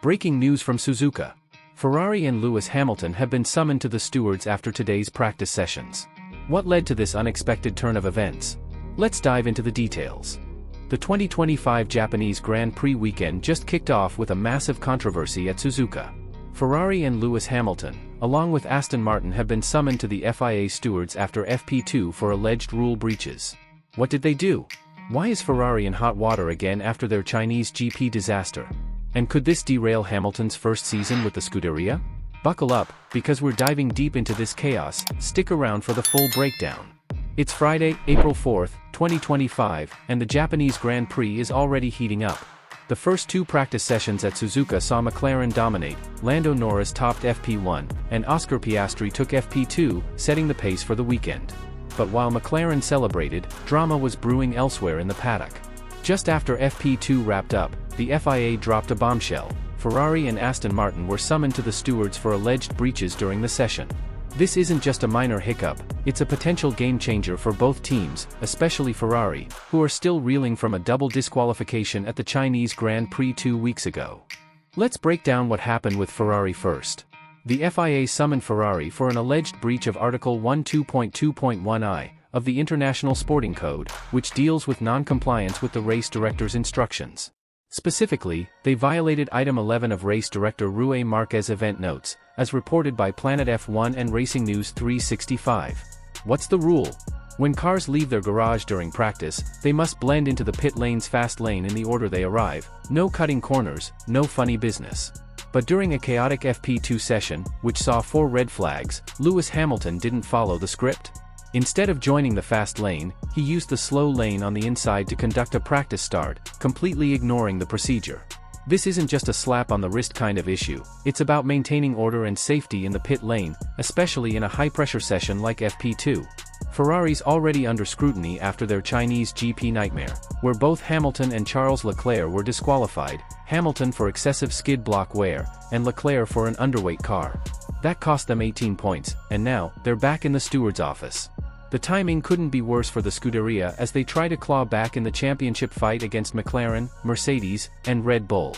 Breaking news from Suzuka. Ferrari and Lewis Hamilton have been summoned to the stewards after today's practice sessions. What led to this unexpected turn of events? Let's dive into the details. The 2025 Japanese Grand Prix weekend just kicked off with a massive controversy at Suzuka. Ferrari and Lewis Hamilton, along with Aston Martin, have been summoned to the FIA stewards after FP2 for alleged rule breaches. What did they do? Why is Ferrari in hot water again after their Chinese GP disaster? And could this derail Hamilton's first season with the Scuderia? Buckle up, because we're diving deep into this chaos. Stick around for the full breakdown. It's Friday, April 4th, 2025, and the Japanese Grand Prix is already heating up. The first two practice sessions at Suzuka saw McLaren dominate. Lando Norris topped FP1, and Oscar Piastri took FP2, setting the pace for the weekend. But while McLaren celebrated, drama was brewing elsewhere in the paddock. Just after FP2 wrapped up, the FIA dropped a bombshell. Ferrari and Aston Martin were summoned to the stewards for alleged breaches during the session. This isn't just a minor hiccup, it's a potential game-changer for both teams, especially Ferrari, who are still reeling from a double disqualification at the Chinese Grand Prix 2 weeks ago. Let's break down what happened with Ferrari first. The FIA summoned Ferrari for an alleged breach of Article 12.2.1i of the International Sporting Code, which deals with non-compliance with the race director's instructions. Specifically, they violated Item 11 of race director Rui Marquez event notes, as reported by Planet F1 and Racing News 365. What's the rule? When cars leave their garage during practice, they must blend into the pit lane's fast lane in the order they arrive. No cutting corners, no funny business. But during a chaotic FP2 session, which saw 4 red flags, Lewis Hamilton didn't follow the script. Instead of joining the fast lane, he used the slow lane on the inside to conduct a practice start, completely ignoring the procedure. This isn't just a slap on the wrist kind of issue, it's about maintaining order and safety in the pit lane, especially in a high-pressure session like FP2. Ferrari's already under scrutiny after their Chinese GP nightmare, where both Hamilton and Charles Leclerc were disqualified, Hamilton for excessive skid block wear, and Leclerc for an underweight car. That cost them 18 points, and now, they're back in the steward's office. The timing couldn't be worse for the Scuderia as they try to claw back in the championship fight against McLaren, Mercedes, and Red Bull.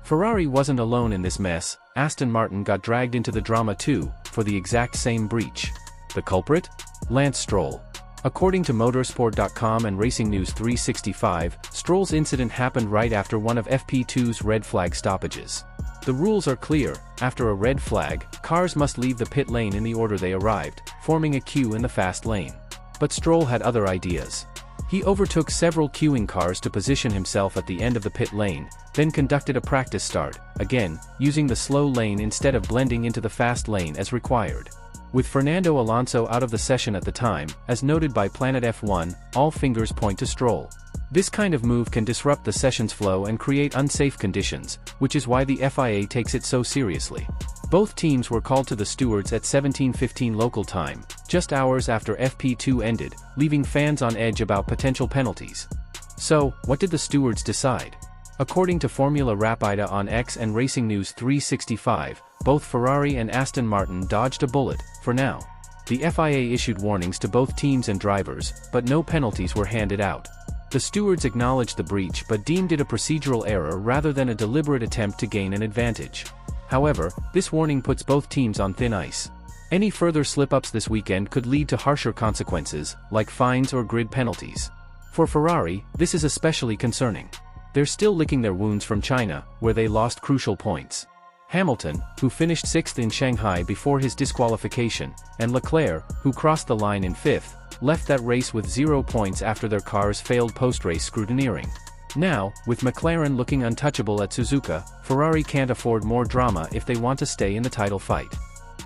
Ferrari wasn't alone in this mess. Aston Martin got dragged into the drama too, for the exact same breach. The culprit? Lance Stroll. According to Motorsport.com and Racing News 365, Stroll's incident happened right after one of FP2's red flag stoppages. The rules are clear: after a red flag, cars must leave the pit lane in the order they arrived, forming a queue in the fast lane. But Stroll had other ideas. He overtook several queuing cars to position himself at the end of the pit lane, then conducted a practice start, again, using the slow lane instead of blending into the fast lane as required. With Fernando Alonso out of the session at the time, as noted by Planet F1, all fingers point to Stroll. This kind of move can disrupt the session's flow and create unsafe conditions, which is why the FIA takes it so seriously. Both teams were called to the stewards at 17:15 local time, just hours after FP2 ended, leaving fans on edge about potential penalties. So, what did the stewards decide? According to Formula Rapida on X and Racing News 365, both Ferrari and Aston Martin dodged a bullet, for now. The FIA issued warnings to both teams and drivers, but no penalties were handed out. The stewards acknowledged the breach but deemed it a procedural error rather than a deliberate attempt to gain an advantage. However, this warning puts both teams on thin ice. Any further slip-ups this weekend could lead to harsher consequences, like fines or grid penalties. For Ferrari, this is especially concerning. They're still licking their wounds from China, where they lost crucial points. Hamilton, who finished 6th in Shanghai before his disqualification, and Leclerc, who crossed the line in 5th, left that race with 0 points after their cars failed post-race scrutineering. Now, with McLaren looking untouchable at Suzuka, Ferrari can't afford more drama if they want to stay in the title fight.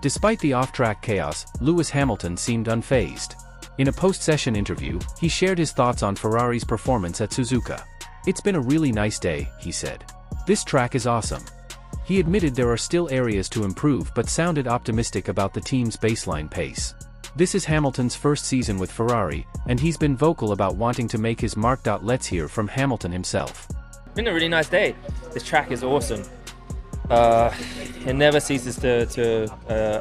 Despite the off-track chaos, Lewis Hamilton seemed unfazed. In a post-session interview, he shared his thoughts on Ferrari's performance at Suzuka. "It's been a really nice day," he said. "This track is awesome." He admitted there are still areas to improve but sounded optimistic about the team's baseline pace. This is Hamilton's first season with Ferrari, and he's been vocal about wanting to make his mark. Let's hear from Hamilton himself. It's been a really nice day. This track is awesome. It never ceases to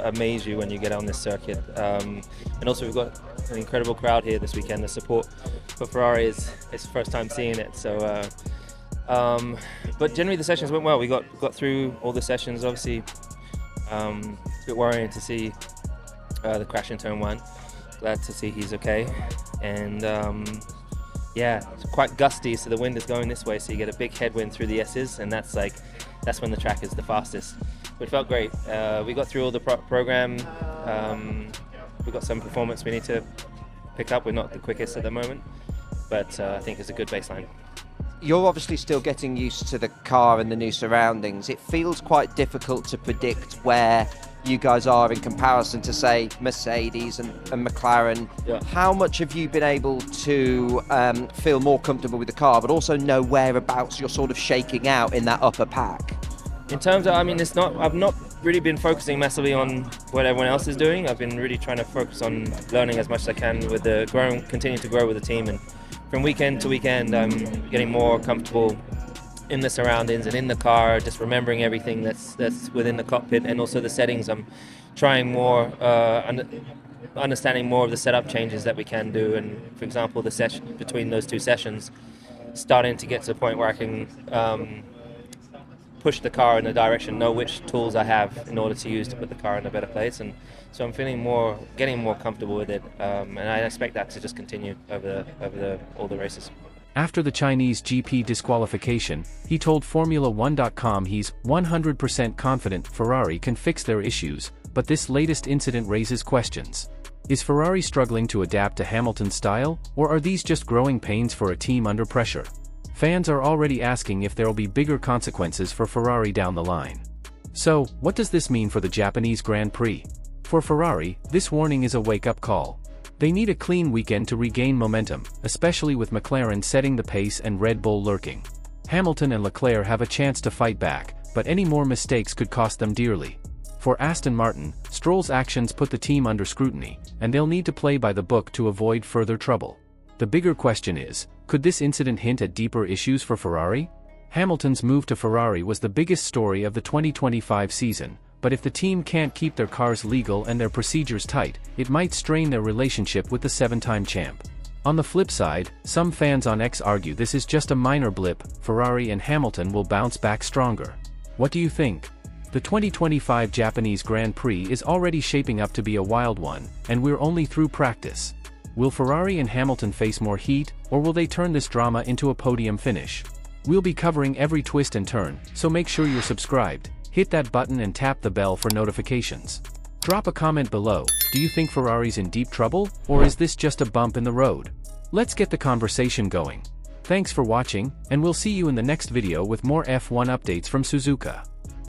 amaze you when you get on this circuit. And also we've got an incredible crowd here this weekend. The support for Ferrari is the first time seeing it. So But generally the sessions went well. We got through all the sessions. Obviously, it's a bit worrying to see the crash in turn 1. Glad to see he's okay. And yeah, it's quite gusty, so the wind is going this way, so you get a big headwind through the S's, and that's when the track is the fastest. But it felt great. We got through all the program. We got some performance we need to pick up. We're not the quickest at the moment, but I think it's a good baseline. You're obviously still getting used to the car and the new surroundings. It feels quite difficult to predict where you guys are in comparison to, say, Mercedes and McLaren. Yeah. How much have you been able to feel more comfortable with the car, but also know whereabouts you're sort of shaking out in that upper pack? In terms of, I've not really been focusing massively on what everyone else is doing. I've been really trying to focus on learning as much as I can with continuing to grow with the team, and from weekend to weekend, I'm getting more comfortable in the surroundings and in the car, just remembering everything that's within the cockpit, and also the settings. I'm trying more, understanding more of the setup changes that we can do, and for example, the session between those 2 sessions, starting to get to the point where I can push the car in a direction, know which tools I have in order to use to put the car in a better place, and so I'm getting more comfortable with it, and I expect that to just continue over all the races. After the Chinese GP disqualification, he told Formula1.com he's 100% confident Ferrari can fix their issues, but this latest incident raises questions. Is Ferrari struggling to adapt to Hamilton's style, or are these just growing pains for a team under pressure? Fans are already asking if there'll be bigger consequences for Ferrari down the line. So, what does this mean for the Japanese Grand Prix? For Ferrari, this warning is a wake-up call. They need a clean weekend to regain momentum, especially with McLaren setting the pace and Red Bull lurking. Hamilton and Leclerc have a chance to fight back, but any more mistakes could cost them dearly. For Aston Martin, Stroll's actions put the team under scrutiny, and they'll need to play by the book to avoid further trouble. The bigger question is, could this incident hint at deeper issues for Ferrari? Hamilton's move to Ferrari was the biggest story of the 2025 season, but if the team can't keep their cars legal and their procedures tight, it might strain their relationship with the 7-time champ. On the flip side, some fans on X argue this is just a minor blip. Ferrari and Hamilton will bounce back stronger. What do you think? The 2025 Japanese Grand Prix is already shaping up to be a wild one, and we're only through practice. Will Ferrari and Hamilton face more heat, or will they turn this drama into a podium finish? We'll be covering every twist and turn, so make sure you're subscribed. Hit that button and tap the bell for notifications. Drop a comment below. Do you think Ferrari's in deep trouble, or is this just a bump in the road? Let's get the conversation going. Thanks for watching, and we'll see you in the next video with more F1 updates from Suzuka.